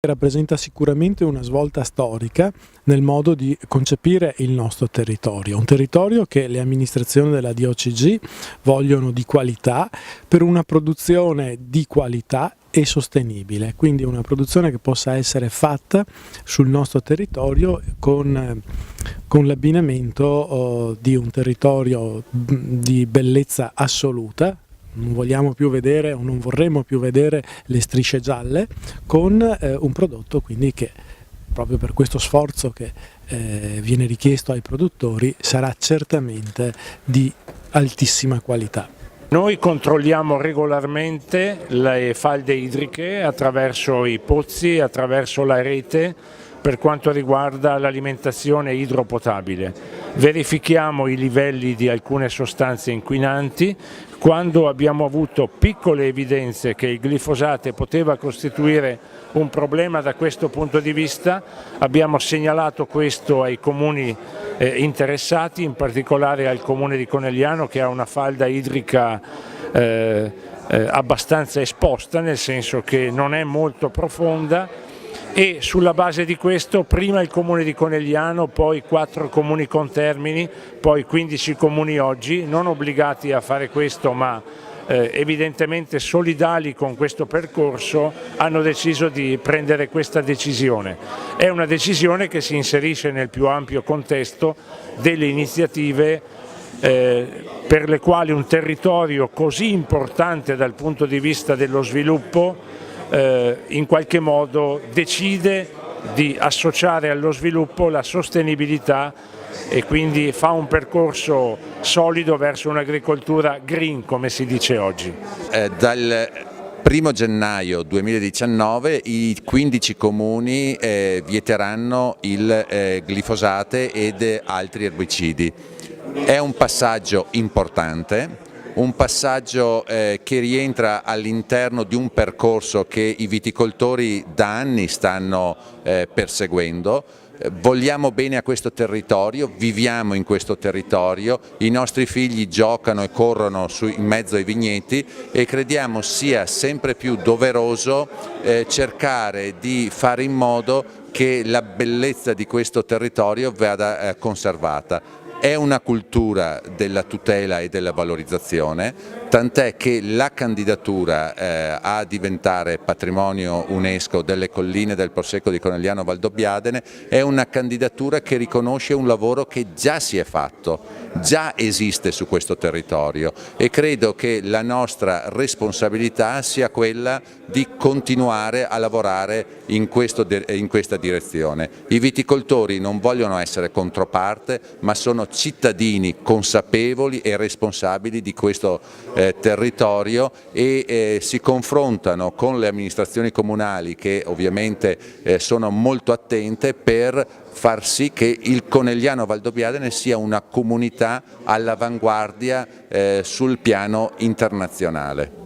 Rappresenta sicuramente una svolta storica nel modo di concepire il nostro territorio, un territorio che le amministrazioni della DOCG vogliono di qualità per una produzione di qualità e sostenibile, quindi una produzione che possa essere fatta sul nostro territorio con l'abbinamento di un territorio di bellezza assoluta. Non vogliamo più vedere o non vorremmo più vedere le strisce gialle, con un prodotto quindi che proprio per questo sforzo che viene richiesto ai produttori sarà certamente di altissima qualità. Noi controlliamo regolarmente le falde idriche attraverso i pozzi, attraverso la rete per quanto riguarda l'alimentazione idropotabile. Verifichiamo i livelli di alcune sostanze inquinanti. Quando abbiamo avuto piccole evidenze che il glifosate poteva costituire un problema da questo punto di vista, abbiamo segnalato questo ai comuni interessati, in particolare al comune di Conegliano, che ha una falda idrica abbastanza esposta, nel senso che non è molto profonda, e sulla base di questo prima il comune di Conegliano, poi 4 comuni contermini, poi 15 comuni oggi, non obbligati a fare questo ma evidentemente solidali con questo percorso, hanno deciso di prendere questa decisione. È una decisione che si inserisce nel più ampio contesto delle iniziative per le quali un territorio così importante dal punto di vista dello sviluppo in qualche modo decide di associare allo sviluppo la sostenibilità e quindi fa un percorso solido verso un'agricoltura green, come si dice oggi. Dal 1° gennaio 2019 i 15 comuni vieteranno il glifosate ed altri erbicidi. È un passaggio importante. Un passaggio che rientra all'interno di un percorso che i viticoltori da anni stanno perseguendo. Vogliamo bene a questo territorio, viviamo in questo territorio, i nostri figli giocano e corrono in mezzo ai vigneti e crediamo sia sempre più doveroso cercare di fare in modo che la bellezza di questo territorio vada conservata. È una cultura della tutela e della valorizzazione, tant'è che la candidatura a diventare patrimonio UNESCO delle colline del Prosecco di Conegliano Valdobbiadene è una candidatura che riconosce un lavoro che già si è fatto, già esiste su questo territorio, e credo che la nostra responsabilità sia quella di continuare a lavorare in questa direzione. I viticoltori non vogliono essere controparte, ma sono cittadini consapevoli e responsabili di questo territorio e si confrontano con le amministrazioni comunali, che ovviamente sono molto attente per far sì che il Conegliano Valdobbiadene sia una comunità all'avanguardia sul piano internazionale.